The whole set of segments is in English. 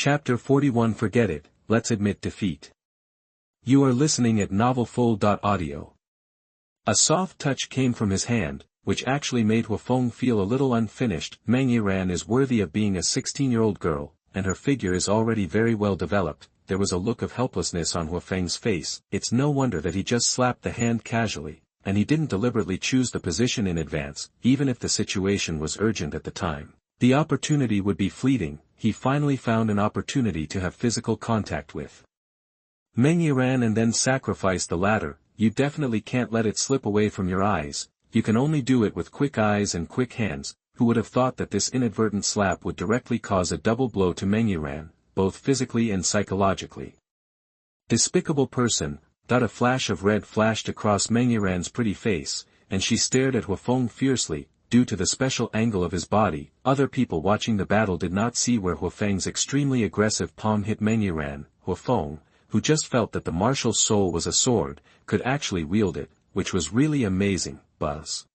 Chapter 41 Forget it, let's admit defeat. You are listening at novelfull.audio. A soft touch came from his hand, which actually made Huo Feng feel a little unfinished. Meng Yiran is worthy of being a 16-year-old girl, and her figure is already very well developed. There was a look of helplessness on Huo Feng's face. It's no wonder that he just slapped the hand casually, and he didn't deliberately choose the position in advance, even if the situation was urgent at the time. The opportunity would be fleeting. He finally found an opportunity to have physical contact with Meng Yiran and then sacrifice the latter. You definitely can't let it slip away from your eyes. You can only do it with quick eyes and quick hands. Who would have thought that this inadvertent slap would directly cause a double blow to Meng Yiran, both physically and psychologically? Despicable person. A flash of red flashed across Meng Yiran's pretty face, and she stared at Huo Feng fiercely. Due to the special angle of his body, other people watching the battle did not see where Huo Feng's extremely aggressive palm hit Meng Yiran. Huo Feng, who just felt that the martial soul was a sword, could actually wield it, which was really amazing. Buzz.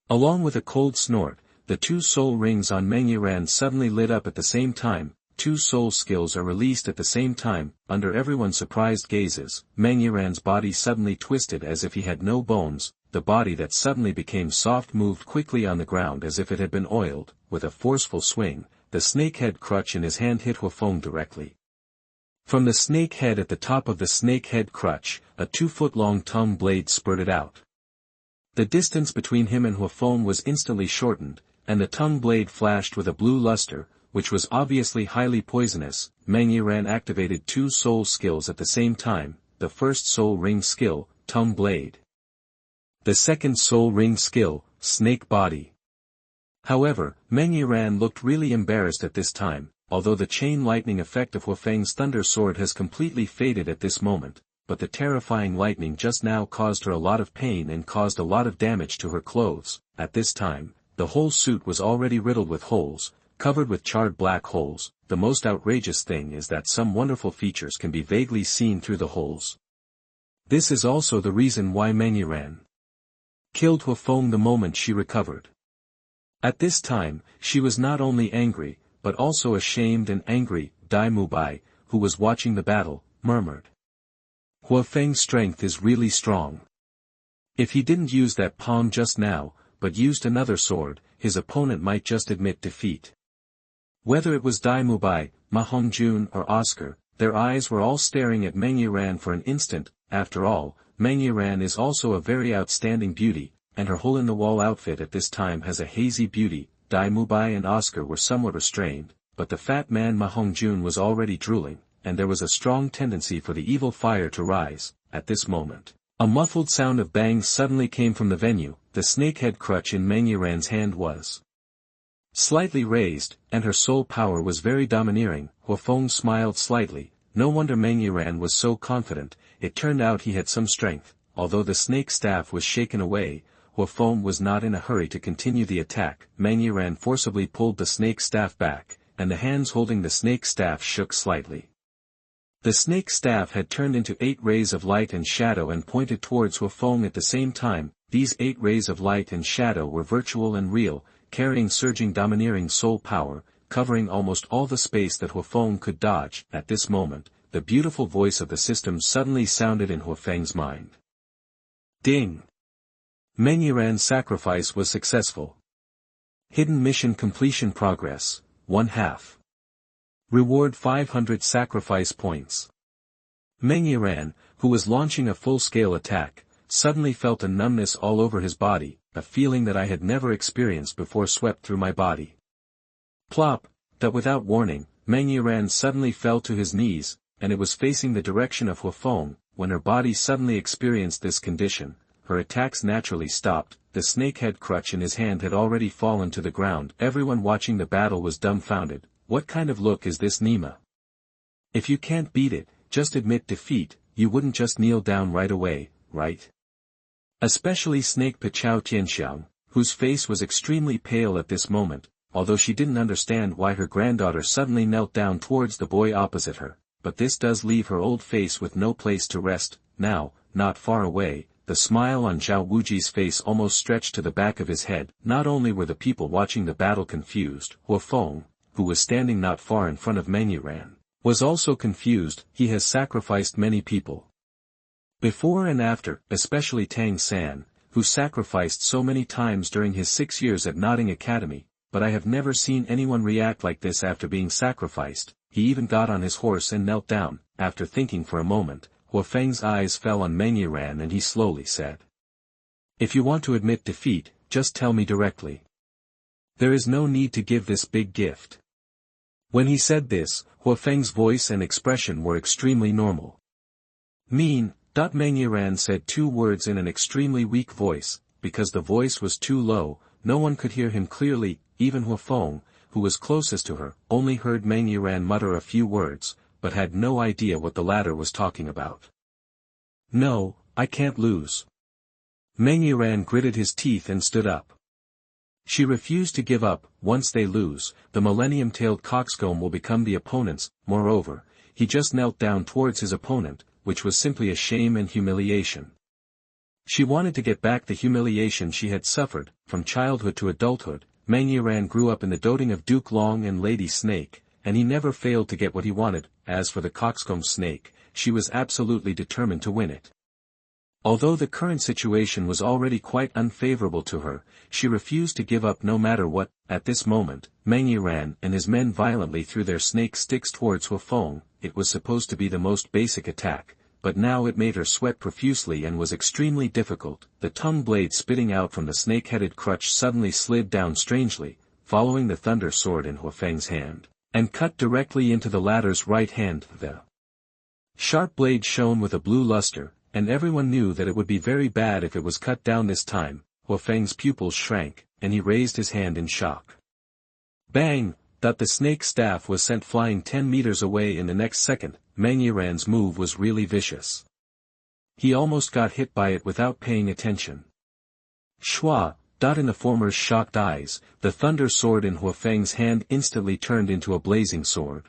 Along with a cold snort, the two soul rings on Meng Yiran suddenly lit up at the same time. Two soul skills are released at the same time. Under everyone's surprised gazes, Meng Yiran's body suddenly twisted as if he had no bones. The body that suddenly became soft moved quickly on the ground as if it had been oiled. With a forceful swing, the snakehead crutch in his hand hit Huo Feng directly. From the snake head at the top of the snake head crutch, a 2-foot-long tongue blade spurted out. The distance between him and Huo Feng was instantly shortened, and the tongue blade flashed with a blue luster, which was obviously highly poisonous. Meng Yiran activated two soul skills at the same time. The first soul ring skill, tongue blade. The second soul ring skill, snake body. However, Meng Yiran looked really embarrassed at this time. Although the chain lightning effect of Huo Feng's thunder sword has completely faded at this moment, but the terrifying lightning just now caused her a lot of pain and caused a lot of damage to her clothes. At this time, the whole suit was already riddled with holes, covered with charred black holes. The most outrageous thing is that some wonderful features can be vaguely seen through the holes. This is also the reason why Meng Yiran killed Huo Feng the moment she recovered. At this time, she was not only angry, but also ashamed and angry. Dai Mubai, who was watching the battle, murmured, "Huo Feng's strength is really strong. If he didn't use that palm just now, but used another sword, his opponent might just admit defeat." Whether it was Dai Mubai, Ma Hongjun or Oscar, their eyes were all staring at Meng Yiran for an instant. After all, Meng Yiran is also a very outstanding beauty, and her hole-in-the-wall outfit at this time has a hazy beauty. Dai Mubai and Oscar were somewhat restrained, but the fat man Ma Hongjun was already drooling, and there was a strong tendency for the evil fire to rise. At this moment, a muffled sound of bangs suddenly came from the venue. The snakehead crutch in Meng Yiran's hand was slightly raised, and her soul power was very domineering. Huo Feng smiled slightly. No wonder Meng Yiran was so confident. It turned out he had some strength. Although the snake staff was shaken away, Huo Feng was not in a hurry to continue the attack. Meng Yiran forcibly pulled the snake staff back, and the hands holding the snake staff shook slightly. The snake staff had turned into 8 rays of light and shadow and pointed towards Huo Feng at the same time. These 8 rays of light and shadow were virtual and real, carrying surging domineering soul power, covering almost all the space that Huo Feng could dodge. At this moment, the beautiful voice of the system suddenly sounded in Huo Feng's mind. Ding! Meng Yiran's sacrifice was successful. Hidden mission completion progress, 1/2. Reward 500 sacrifice points. Meng Yiran, who was launching a full-scale attack, suddenly felt a numbness all over his body. A feeling that I had never experienced before swept through my body. Plop! That without warning, Meng Yiran suddenly fell to his knees, and it was facing the direction of Huo Feng. When her body suddenly experienced this condition, her attacks naturally stopped. The snakehead crutch in his hand had already fallen to the ground. Everyone watching the battle was dumbfounded. What kind of look is this, Nima? If you can't beat it, just admit defeat. You wouldn't just kneel down right away, right? Especially Snake Pichao Tianxiang, whose face was extremely pale at this moment, although she didn't understand why her granddaughter suddenly knelt down towards the boy opposite her. But this does leave her old face with no place to rest. Now, not far away, the smile on Zhao Wuji's face almost stretched to the back of his head. Not only were the people watching the battle confused, Huo Feng, who was standing not far in front of Meng Yiran, was also confused. He has sacrificed many people before and after, especially Tang San, who sacrificed so many times during his 6 years at NaN Academy, but I have never seen anyone react like this after being sacrificed. He even got on his horse and knelt down. After thinking for a moment, Huo Feng's eyes fell on Meng Yiran and he slowly said, "If you want to admit defeat, just tell me directly. There is no need to give this big gift." When he said this, Huo Feng's voice and expression were extremely normal. "Mean." Meng Yiran said 2 words in an extremely weak voice. Because the voice was too low, no one could hear him clearly. Even Huo Feng, who was closest to her, only heard Meng Yiran mutter a few words, but had no idea what the latter was talking about. "No, I can't lose." Meng Yiran gritted his teeth and stood up. She refused to give up. Once they lose, the millennium-tailed coxcomb will become the opponents. Moreover, he just knelt down towards his opponent, which was simply a shame and humiliation. She wanted to get back the humiliation she had suffered. From childhood to adulthood, Meng Yiran grew up in the doting of Duke Long and Lady Snake, and he never failed to get what he wanted. As for the coxcomb snake, she was absolutely determined to win it. Although the current situation was already quite unfavorable to her, she refused to give up no matter what. At this moment, Meng Yiran and his men violently threw their snake sticks towards Huo Feng. It was supposed to be the most basic attack, but now it made her sweat profusely and was extremely difficult. The tongue blade spitting out from the snake-headed crutch suddenly slid down strangely, following the thunder sword in Huo Feng's hand, and cut directly into the latter's right hand. The sharp blade shone with a blue luster, and everyone knew that it would be very bad if it was cut down this time. Huo Feng's pupils shrank, and he raised his hand in shock. Bang! The snake staff was sent flying 10 meters away in the next second. Meng Yiran's move was really vicious. He almost got hit by it without paying attention. Shua! In the former's shocked eyes, the thunder sword in Huo Feng's hand instantly turned into a blazing sword.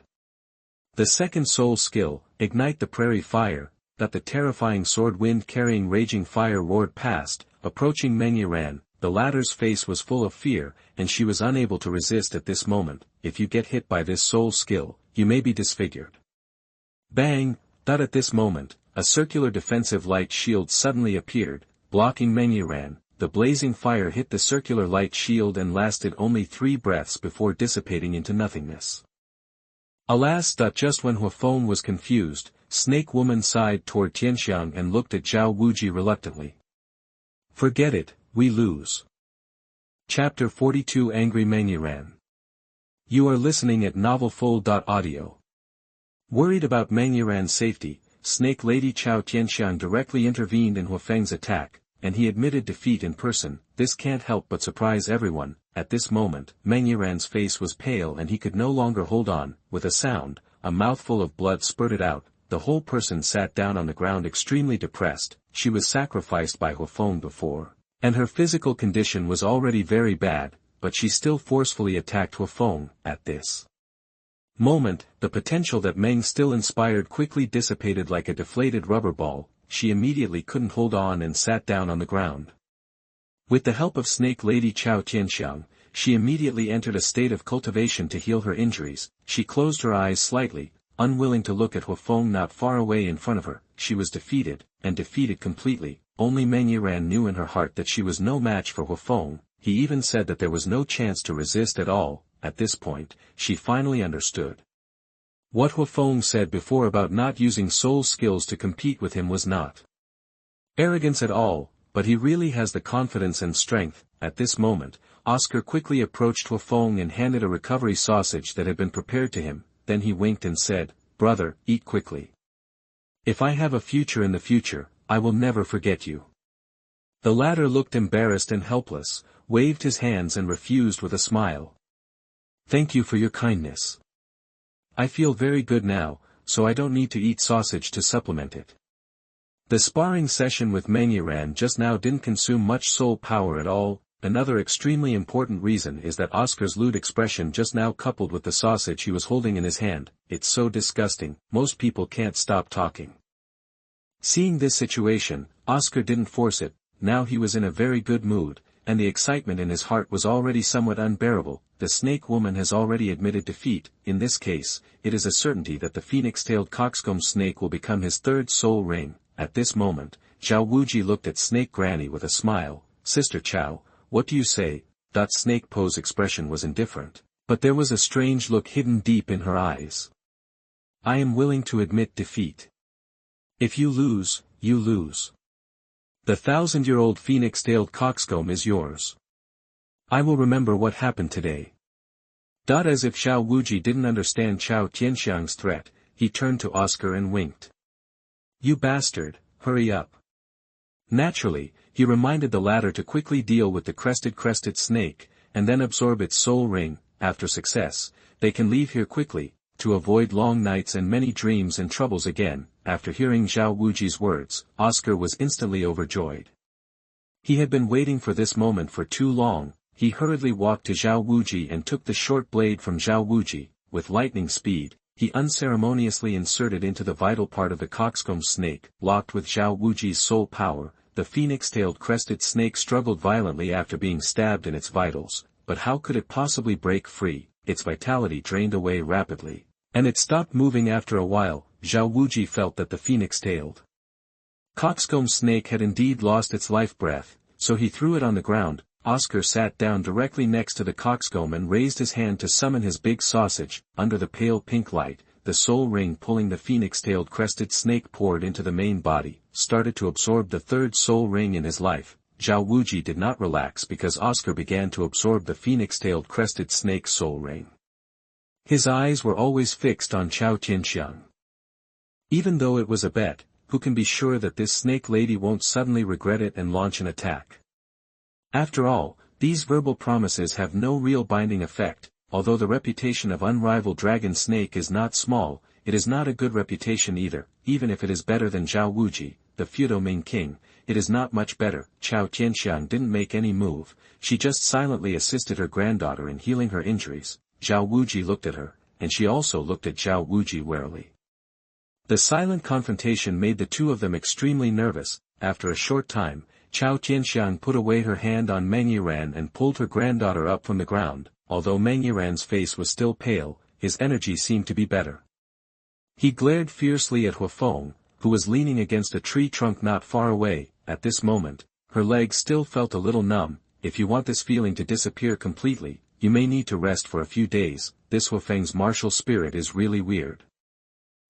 The second soul skill, Ignite the Prairie Fire. The terrifying sword wind carrying raging fire roared past, approaching Meng Yiran. The latter's face was full of fear, and she was unable to resist at this moment. If you get hit by this soul skill, you may be disfigured. Bang! At this moment, a circular defensive light shield suddenly appeared, blocking Meng Yiran. The blazing fire hit the circular light shield and lasted only 3 breaths before dissipating into nothingness. Alas! Just when Huo Feng was confused, Snake Woman sighed toward Tianxiang and looked at Zhao Wuji reluctantly. "Forget it, we lose." Chapter 42 Angry Meng Yiran. You are listening at NavelFull.audio. Worried about Meng Yiran's safety, Snake Lady Chao Tianxiang directly intervened in Huo Feng's attack, and he admitted defeat in person. This can't help but surprise everyone. At this moment, Meng Yiran's face was pale and he could no longer hold on. With a sound, a mouthful of blood spurted out. The whole person sat down on the ground extremely depressed. She was sacrificed by Huo Feng before, and her physical condition was already very bad, but she still forcefully attacked Huo Feng. At this moment, the potential that Meng still inspired quickly dissipated like a deflated rubber ball. She immediately couldn't hold on and sat down on the ground. With the help of Snake Lady Chao Tianxiang, she immediately entered a state of cultivation to heal her injuries. She closed her eyes slightly, unwilling to look at Huo Feng not far away in front of her. She was defeated, and defeated completely. Only Meng Yiran knew in her heart that she was no match for Huo Feng. He even said that there was no chance to resist at all. At this point, she finally understood. What Huo Feng said before about not using soul skills to compete with him was not arrogance at all, but he really has the confidence and strength. At this moment, Oscar quickly approached Huo Feng and handed a recovery sausage that had been prepared to him. Then he winked and said, "Brother, eat quickly. If I have a future in the future, I will never forget you." The latter looked embarrassed and helpless, waved his hands and refused with a smile. "Thank you for your kindness. I feel very good now, so I don't need to eat sausage to supplement it." The sparring session with Meng Yiran just now didn't consume much soul power at all. Another extremely important reason is that Oscar's lewd expression just now coupled with the sausage he was holding in his hand. It's so disgusting, most people can't stop talking. Seeing this situation, Oscar didn't force it. Now he was in a very good mood. and the excitement in his heart was already somewhat unbearable. The snake woman has already admitted defeat. In this case, it is a certainty that the phoenix-tailed coxcomb snake will become his third soul ring. At this moment, Zhao Wuji looked at Snake Granny with a smile. Sister Chow, what do you say? Snake Po's expression was indifferent, but there was a strange look hidden deep in her eyes. I am willing to admit defeat. If you lose, you lose. The 1,000-year-old phoenix-tailed coxcomb is yours. I will remember what happened today. As if Zhao Wuji didn't understand Chao Tianxiang's threat, he turned to Oscar and winked. You bastard, hurry up. Naturally, he reminded the latter to quickly deal with the crested snake, and then absorb its soul ring. After success, they can leave here quickly, to avoid long nights and many dreams and troubles again. After hearing Zhao Wuji's words, Oscar was instantly overjoyed. He had been waiting for this moment for too long. He hurriedly walked to Zhao Wuji and took the short blade from Zhao Wuji. With lightning speed, he unceremoniously inserted into the vital part of the coxcomb snake. Locked with Zhao Wuji's soul power, the phoenix-tailed crested snake struggled violently after being stabbed in its vitals, but how could it possibly break free? Its vitality drained away rapidly, and it stopped moving after a while. Zhao Wuji felt that the phoenix-tailed coxcomb snake had indeed lost its life breath, so he threw it on the ground. Oscar sat down directly next to the coxcomb and raised his hand to summon his big sausage. Under the pale pink light, the soul ring pulling the phoenix-tailed crested snake poured into the main body, started to absorb the third soul ring in his life. Zhao Wuji did not relax because Oscar began to absorb the phoenix-tailed crested snake's soul ring. His eyes were always fixed on Chao Tianxiang. Even though it was a bet, who can be sure that this snake lady won't suddenly regret it and launch an attack? After all, these verbal promises have no real binding effect. Although the reputation of unrivaled dragon snake is not small, it is not a good reputation either. Even if it is better than Zhao Wuji, the feudal-Ming king, it is not much better. Chao Tianxiang didn't make any move, she just silently assisted her granddaughter in healing her injuries. Zhao Wuji looked at her, and she also looked at Zhao Wuji warily. The silent confrontation made the two of them extremely nervous. After a short time, Chao Tianxiang put away her hand on Meng Yiran and pulled her granddaughter up from the ground. Although Meng Yiran's face was still pale, his energy seemed to be better. He glared fiercely at Huo Feng, who was leaning against a tree trunk not far away. At this moment, her legs still felt a little numb. If you want this feeling to disappear completely, you may need to rest for a few days. This Huo Feng's martial spirit is really weird.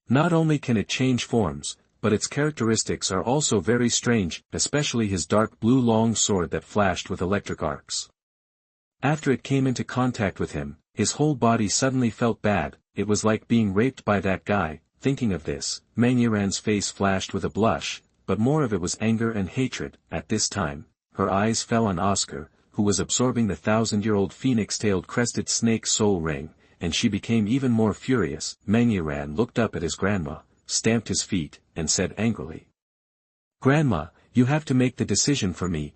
Not only can it change forms, but its characteristics are also very strange, especially his dark blue long sword that flashed with electric arcs. After it came into contact with him, his whole body suddenly felt bad. It was like being raped by that guy. Thinking of this, Meng Yiran's face flashed with a blush, but more of it was anger and hatred. At this time, her eyes fell on Oscar, who was absorbing the 1,000-year-old phoenix-tailed crested snake soul ring, and she became even more furious. Meng Yiran looked up at his grandma, stamped his feet, and said angrily, "Grandma, you have to make the decision for me."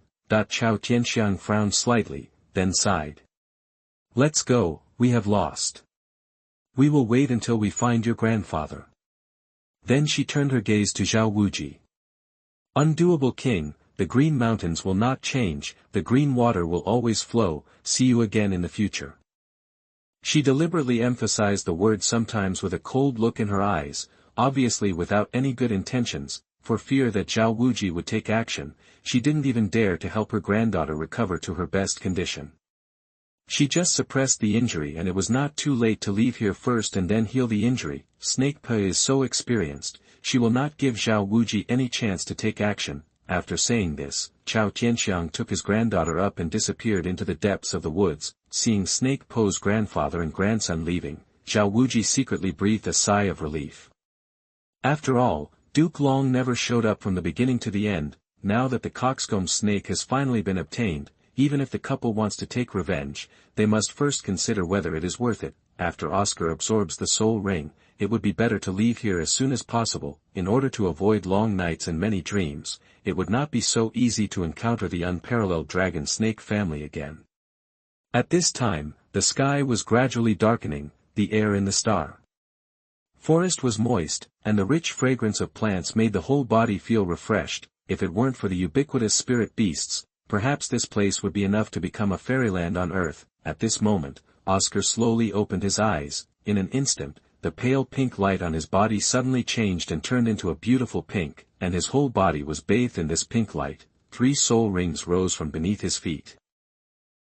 Chao Tianxiang frowned slightly, then sighed. "Let's go, we have lost. We will wait until we find your grandfather." Then she turned her gaze to Zhao Wuji. "Undoable king, the green mountains will not change, the green water will always flow, see you again in the future." She deliberately emphasized the word sometimes with a cold look in her eyes, obviously without any good intentions. For fear that Zhao Wuji would take action, she didn't even dare to help her granddaughter recover to her best condition. She just suppressed the injury, and it was not too late to leave here first and then heal the injury. Snake Pa is so experienced, she will not give Zhao Wuji any chance to take action. After saying this, Chao Tianxiang took his granddaughter up and disappeared into the depths of the woods. Seeing Snake Po's grandfather and grandson leaving, Zhao Wuji secretly breathed a sigh of relief. After all, Duke Long never showed up from the beginning to the end. Now that the coxcomb snake has finally been obtained, even if the couple wants to take revenge, they must first consider whether it is worth it. After Oscar absorbs the soul ring, it would be better to leave here as soon as possible. In order to avoid long nights and many dreams, it would not be so easy to encounter the unparalleled dragon snake family again. At this time, the sky was gradually darkening, the air in the star forest was moist, and the rich fragrance of plants made the whole body feel refreshed. If it weren't for the ubiquitous spirit beasts, perhaps this place would be enough to become a fairyland on Earth. At this moment, Oscar slowly opened his eyes. In an instant, the pale pink light on his body suddenly changed and turned into a beautiful pink, and his whole body was bathed in this pink light. 3 soul rings rose from beneath his feet.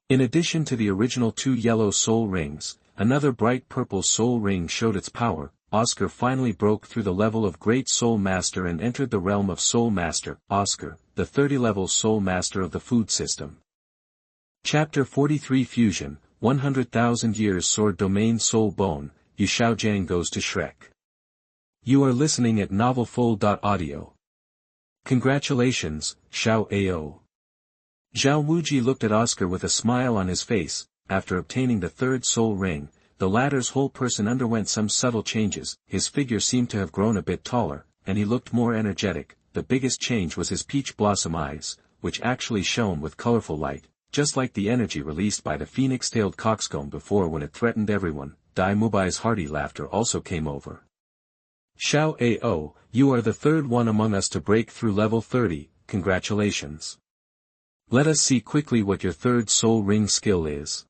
In addition to the original 2 yellow soul rings, another bright purple soul ring showed its power. Oscar finally broke through the level of Great Soul Master and entered the realm of Soul Master. Oscar, the 30-level Soul Master of the food system. Chapter 43 Fusion, 100,000 Years Sword Domain Soul Bone, Yu Xiaogang goes to Shrek. You are listening at NaVoFull.audio. Congratulations, Xiao Ao. Zhao Wuji looked at Oscar with a smile on his face. After obtaining the 3rd soul ring, the latter's whole person underwent some subtle changes. His figure seemed to have grown a bit taller, and he looked more energetic. The biggest change was his peach blossom eyes, which actually shone with colorful light, just like the energy released by the phoenix-tailed coxcomb before when it threatened everyone. Dai Mubai's hearty laughter also came over. Xiao Ao, you are the 3rd one among us to break through level 30, congratulations. Let us see quickly what your 3rd soul ring skill is.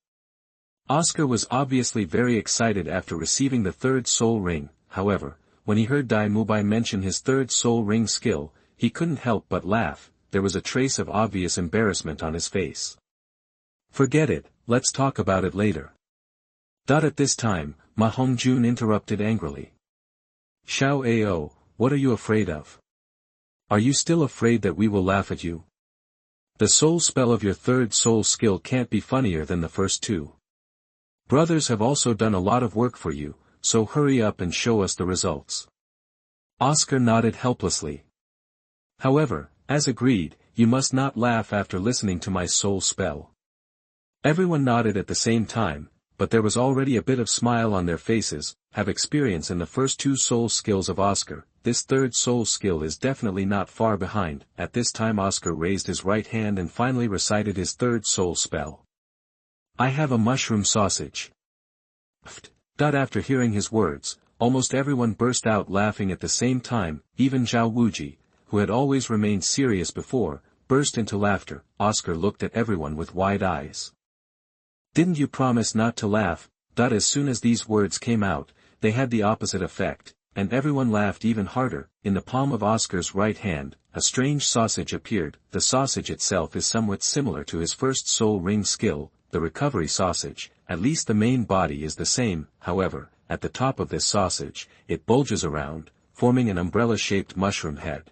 Oscar was obviously very excited after receiving the 3rd soul ring. However, when he heard Dai Mubai mention his 3rd soul ring skill, he couldn't help but laugh. There was a trace of obvious embarrassment on his face. Forget it, let's talk about it later. At this time, Ma Hongjun interrupted angrily. Xiao Ao, what are you afraid of? Are you still afraid that we will laugh at you? The soul spell of your 3rd soul skill can't be funnier than the first 2. Brothers have also done a lot of work for you, so hurry up and show us the results. Oscar nodded helplessly. However, as agreed, you must not laugh after listening to my soul spell. Everyone nodded at the same time, but there was already a bit of smile on their faces. Have experience in the first 2 soul skills of Oscar. This 3rd soul skill is definitely not far behind. At this time Oscar raised his right hand and finally recited his 3rd soul spell. I have a mushroom sausage. After hearing his words, almost everyone burst out laughing at the same time. Even Zhao Wuji, who had always remained serious before, burst into laughter. Oscar looked at everyone with wide eyes. Didn't you promise not to laugh? As soon as these words came out, they had the opposite effect, and everyone laughed even harder. In the palm of Oscar's right hand, a strange sausage appeared. The sausage itself is somewhat similar to his 1st soul ring skill, the recovery sausage. At least the main body is the same. However, at the top of this sausage, it bulges around, forming an umbrella-shaped mushroom head.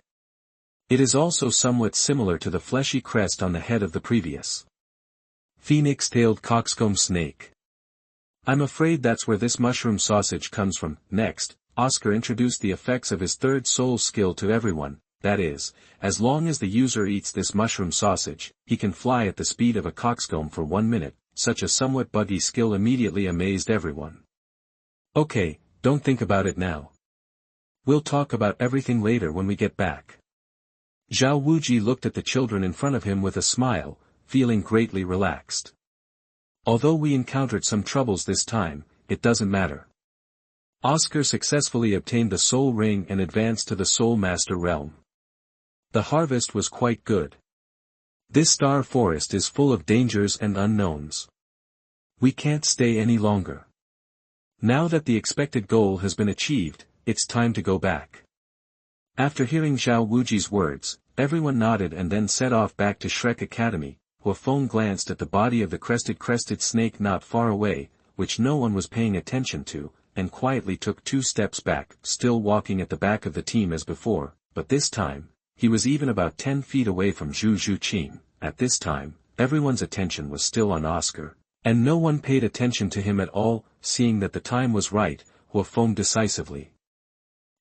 It is also somewhat similar to the fleshy crest on the head of the previous phoenix-tailed coxcomb snake. I'm afraid that's where this mushroom sausage comes from. Next, Oscar introduced the effects of his 3rd soul skill to everyone. That is, as long as the user eats this mushroom sausage, he can fly at the speed of a coxcomb for 1 minute. Such a somewhat buggy skill immediately amazed everyone. Okay, don't think about it now. We'll talk about everything later when we get back. Zhao Wuji looked at the children in front of him with a smile, feeling greatly relaxed. Although we encountered some troubles this time, it doesn't matter. Oscar successfully obtained the soul ring and advanced to the Soul Master realm. The harvest was quite good. This star forest is full of dangers and unknowns. We can't stay any longer. Now that the expected goal has been achieved, it's time to go back. After hearing Zhao Wuji's words, everyone nodded and then set off back to Shrek Academy. Huo Feng glanced at the body of the crested snake not far away, which no one was paying attention to, and quietly took 2 steps back, still walking at the back of the team as before, but this time, he was even about 10 feet away from Zhu Zhuqing. At this time, everyone's attention was still on Oscar, and no one paid attention to him at all. Seeing that the time was right, Huo Feng decisively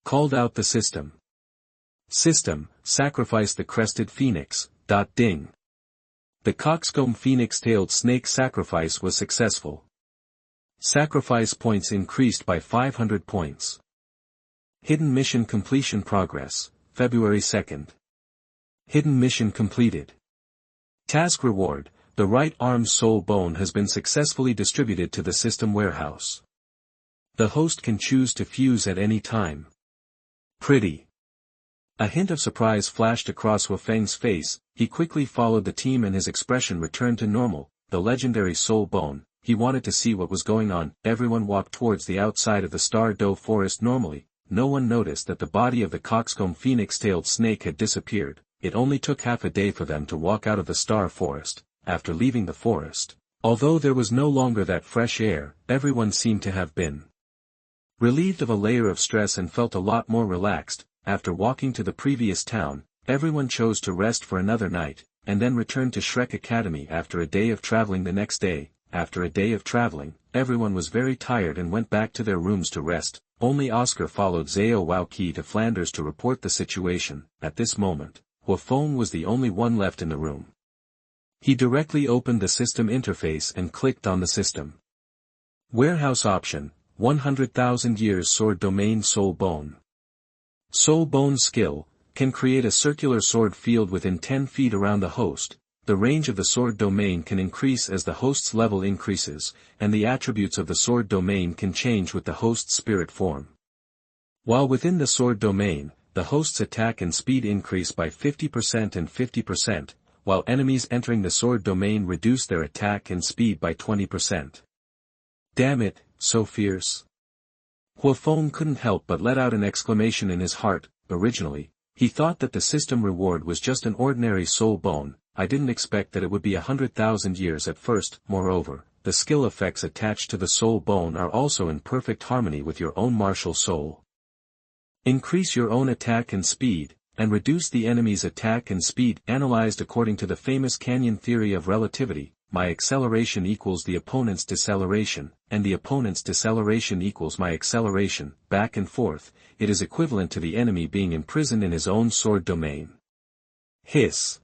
called out the system. System, sacrifice the crested phoenix. Ding. The coxcomb phoenix-tailed snake sacrifice was successful. Sacrifice points increased by 500 points. Hidden mission completion progress, February 2nd. Hidden mission completed. Task reward, the right arm soul bone has been successfully distributed to the system warehouse. The host can choose to fuse at any time. Pretty. A hint of surprise flashed across Huo Feng's face. He quickly followed the team and his expression returned to normal. The legendary soul bone. He wanted to see what was going on. Everyone walked towards the outside of the Star Doe forest normally. No one noticed that the body of the coxcomb phoenix-tailed snake had disappeared. It only took half a day for them to walk out of the star forest. After leaving the forest, although there was no longer that fresh air, everyone seemed to have been relieved of a layer of stress and felt a lot more relaxed. After walking to the previous town, everyone chose to rest for another night, and then returned to Shrek Academy after a day of traveling the next day. After a day of traveling, everyone was very tired and went back to their rooms to rest. Only Oscar followed Xiao Wao-Qi to Flanders to report the situation. At this moment, Huo Feng was the only one left in the room. He directly opened the system interface and clicked on the system warehouse option, 100,000 years sword domain soul bone. Soul bone skill, can create a circular sword field within 10 feet around the host. The range of the sword domain can increase as the host's level increases, and the attributes of the sword domain can change with the host's spirit form. While within the sword domain, the host's attack and speed increase by 50% and 50%, while enemies entering the sword domain reduce their attack and speed by 20%. Damn it, so fierce. Huo Feng couldn't help but let out an exclamation in his heart. Originally, he thought that the system reward was just an ordinary soul bone. I didn't expect that it would be 100,000 years at first. Moreover, the skill effects attached to the soul bone are also in perfect harmony with your own martial soul. Increase your own attack and speed, and reduce the enemy's attack and speed. Analyzed according to the famous Canyon theory of relativity, my acceleration equals the opponent's deceleration, and the opponent's deceleration equals my acceleration. Back and forth, it is equivalent to the enemy being imprisoned in his own sword domain. Hiss.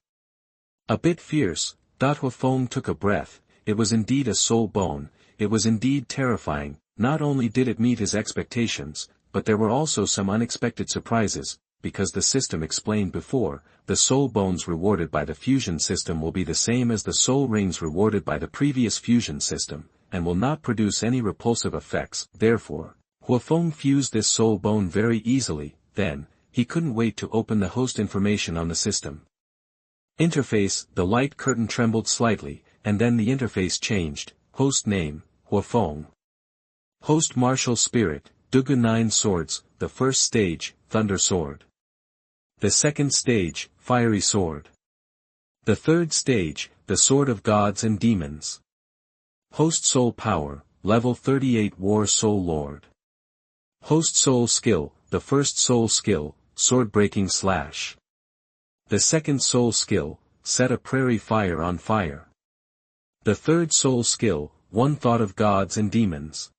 A bit fierce. Huo Feng took a breath. It was indeed a soul bone. It was indeed terrifying. Not only did it meet his expectations, but there were also some unexpected surprises. Because the system explained before, the soul bones rewarded by the fusion system will be the same as the soul rings rewarded by the previous fusion system, and will not produce any repulsive effects. Therefore, Huo Feng fused this soul bone very easily. Then, he couldn't wait to open the host information on the system interface. The light curtain trembled slightly, and then the interface changed. Host name, Huo Feng. Host martial spirit, Dugu 9 swords. The first stage, Thunder Sword. The second stage, Fiery Sword. The third stage, the Sword of Gods and Demons. Host soul power, level 38 War Soul Lord. Host soul skill, the first soul skill, Sword Breaking Slash. The second soul skill, Set a Prairie Fire on Fire. The third soul skill, One Thought of Gods and Demons.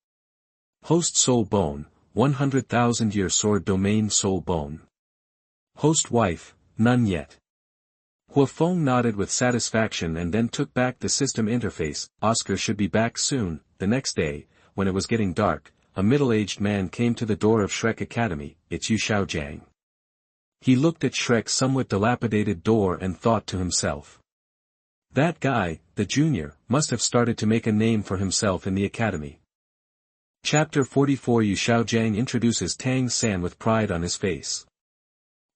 Host soul bone, 100,000 year sword domain soul bone. Host wife, none yet. Huo Feng nodded with satisfaction and then took back the system interface. Oscar should be back soon. The next day, when it was getting dark, a middle-aged man came to the door of Shrek Academy. It's Yu Xiaogang. He looked at Shrek's somewhat dilapidated door and thought to himself. That guy, the junior, must have started to make a name for himself in the academy. Chapter 44. Yu Xiaogang introduces Tang San with pride on his face.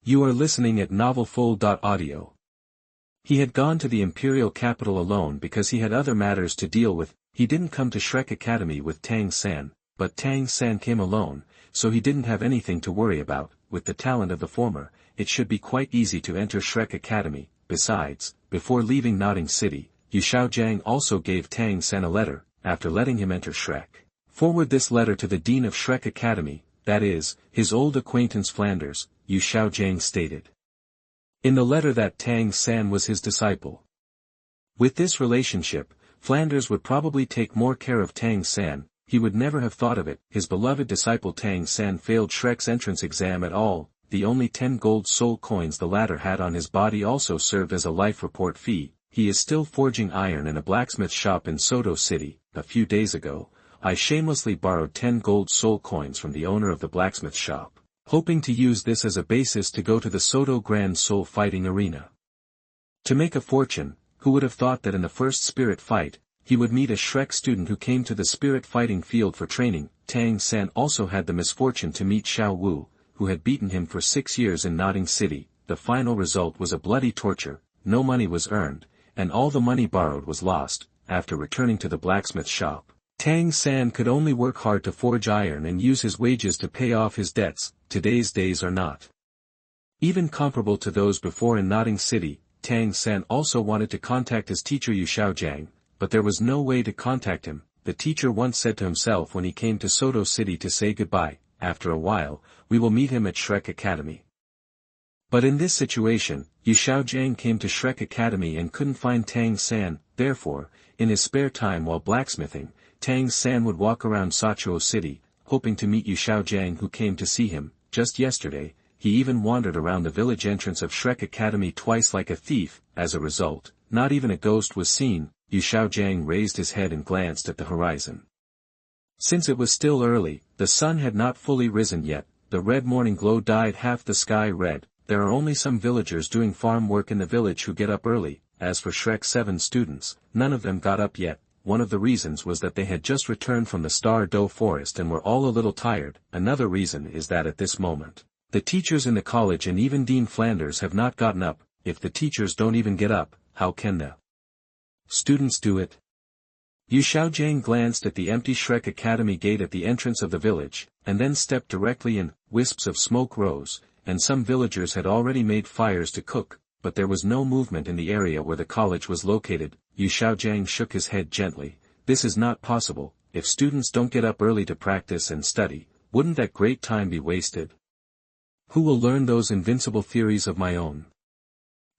You are listening at NovelFull.audio. He had gone to the imperial capital alone because he had other matters to deal with. He didn't come to Shrek Academy with Tang San, but Tang San came alone, so he didn't have anything to worry about. With the talent of the former, it should be quite easy to enter Shrek Academy. Besides, before leaving Nodding City, Yu Xiaogang also gave Tang San a letter. After letting him enter Shrek, forward this letter to the Dean of Shrek Academy, that is, his old acquaintance Flanders, Yu Xiaogang stated in the letter that Tang San was his disciple. With this relationship, Flanders would probably take more care of Tang San. He would never have thought of it. His beloved disciple Tang San failed Shrek's entrance exam at all. The only 10 gold soul coins the latter had on his body also served as a life report fee. He is still forging iron in a blacksmith shop in Soto City. A few days ago, I shamelessly borrowed 10 gold soul coins from the owner of the blacksmith shop, hoping to use this as a basis to go to the Soto Grand Soul Fighting Arena to make a fortune. Who would have thought that in the first spirit fight, he would meet a Shrek student who came to the spirit fighting field for training. Tang San also had the misfortune to meet Xiao Wu, who had beaten him for 6 years in Notting City. The final result was a bloody torture, no money was earned, and all the money borrowed was lost. After returning to the blacksmith shop, Tang San could only work hard to forge iron and use his wages to pay off his debts. Today's days are not even comparable to those before in Notting City. Tang San also wanted to contact his teacher Yu Xiaogang, but there was no way to contact him. The teacher once said to himself when he came to Soto City to say goodbye, "After a while, we will meet him at Shrek Academy." But in this situation, Yu Xiaogang came to Shrek Academy and couldn't find Tang San. Therefore, in his spare time while blacksmithing, Tang San would walk around Soto City, hoping to meet Yu Xiaogang, who came to see him. Just yesterday, he even wandered around the village entrance of Shrek Academy twice like a thief. As a result, not even a ghost was seen. Yu Xiaogang raised his head and glanced at the horizon. Since it was still early, the sun had not fully risen yet. The red morning glow dyed half the sky red. There are only some villagers doing farm work in the village who get up early. As for Shrek's 7 students, none of them got up yet. One of the reasons was that they had just returned from the Star Doe forest and were all a little tired. Another reason is that at this moment, the teachers in the college and even Dean Flanders have not gotten up. If the teachers don't even get up, how can the students do it? Yu Xiaogang glanced at the empty Shrek Academy gate at the entrance of the village, and then stepped directly in. Wisps of smoke rose, and some villagers had already made fires to cook, but there was no movement in the area where the college was located. Yu Xiaogang shook his head gently. This is not possible. If students don't get up early to practice and study, wouldn't that great time be wasted? Who will learn those invincible theories of my own?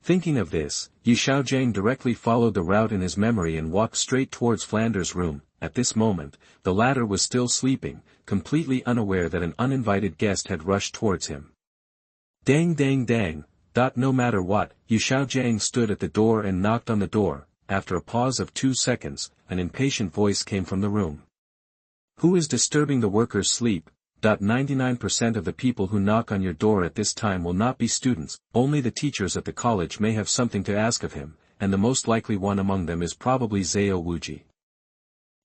Thinking of this, Yu Xiaogang directly followed the route in his memory and walked straight towards Flanders' room. At this moment, the latter was still sleeping, completely unaware that an uninvited guest had rushed towards him. Dang dang dang. No matter what, Yu Xiaogang stood at the door and knocked on the door. After a pause of 2 seconds, an impatient voice came from the room. Who is disturbing the workers' sleep? 99% of the people who knock on your door at this time will not be students. Only the teachers at the college may have something to ask of him, and the most likely one among them is probably Zhao Wuji.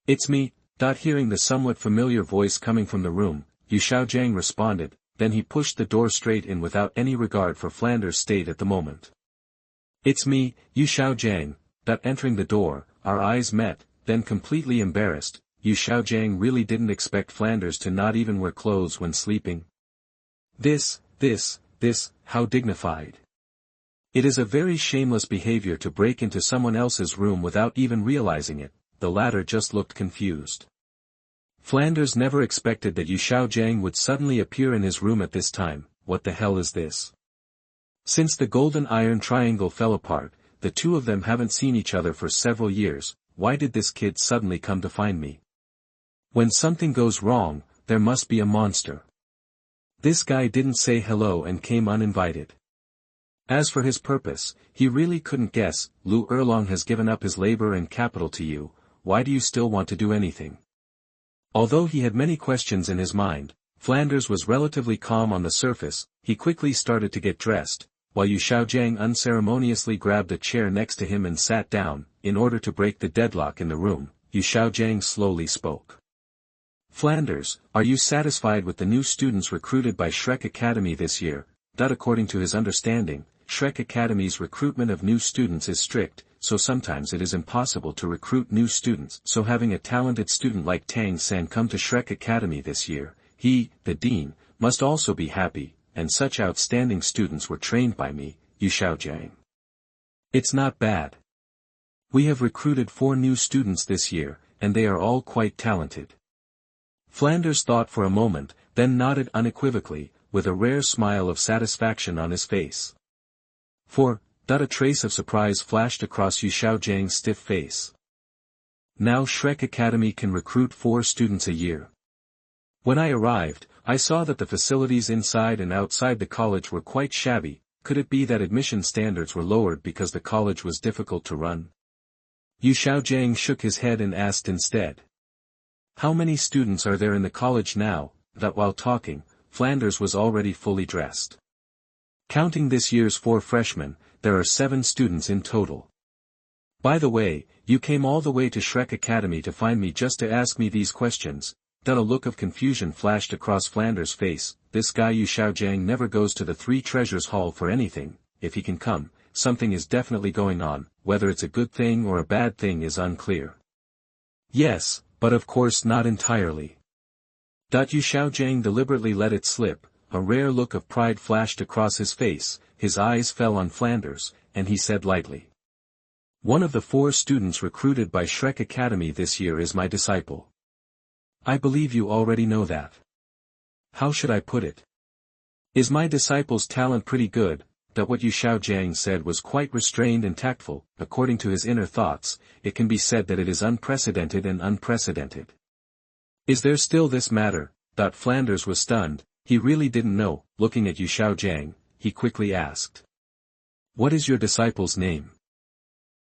It's me. Hearing the somewhat familiar voice coming from the room, Yu Xiaogang responded. Then he pushed the door straight in without any regard for Flanders' state at the moment. It's me, Yu Xiaogang. Entering the door, our eyes met. Then completely embarrassed, Yu Xiaogang really didn't expect Flanders to not even wear clothes when sleeping. This, how dignified. It is a very shameless behavior to break into someone else's room without even realizing it. The latter just looked confused. Flanders never expected that Yu Xiaogang would suddenly appear in his room at this time. What the hell is this? Since the golden iron triangle fell apart, the two of them haven't seen each other for several years. Why did this kid suddenly come to find me? When something goes wrong, there must be a monster. This guy didn't say hello and came uninvited. As for his purpose, he really couldn't guess. Lu Erlong has given up his labor and capital to you. Why do you still want to do anything? Although he had many questions in his mind, Flanders was relatively calm on the surface. He quickly started to get dressed, while Yu Xiaogang unceremoniously grabbed a chair next to him and sat down. In order to break the deadlock in the room, Yu Xiaogang slowly spoke. Flanders, are you satisfied with the new students recruited by Shrek Academy this year? According to his understanding, Shrek Academy's recruitment of new students is strict, so sometimes it is impossible to recruit new students. So having a talented student like Tang San come to Shrek Academy this year, he, the dean, must also be happy, and such outstanding students were trained by me, Yu Xiaogang. It's not bad. We have recruited 4 new students this year, and they are all quite talented. Flanders thought for a moment, then nodded unequivocally, with a rare smile of satisfaction on his face. A trace of surprise flashed across Yu Xiaogangs' stiff face. Now Shrek Academy can recruit 4 students a year. When I arrived, I saw that the facilities inside and outside the college were quite shabby. Could it be that admission standards were lowered because the college was difficult to run? Yu Xiaogang shook his head and asked instead. How many students are there in the college now? While talking, Flanders was already fully dressed. Counting this year's 4 freshmen, there are 7 students in total. By the way, you came all the way to Shrek Academy to find me just to ask me these questions. A look of confusion flashed across Flanders' face. this guy Yu Xiaogang never goes to the Three Treasures Hall for anything. If he can come, something is definitely going on, whether it's a good thing or a bad thing is unclear. Yes, but of course not entirely. Yu Xiaogang deliberately let it slip, a rare look of pride flashed across his face, his eyes fell on Flanders, and he said lightly. One of the 4 students recruited by Shrek Academy this year is my disciple. I believe you already know that. How should I put it? Is my disciple's talent pretty good? That what Yu Xiaogang said was quite restrained and tactful, according to his inner thoughts, it can be said that it is unprecedented and unprecedented. Is there still this matter? Flanders was stunned, he really didn't know, looking at Yu Xiaogang, he quickly asked. What is your disciple's name?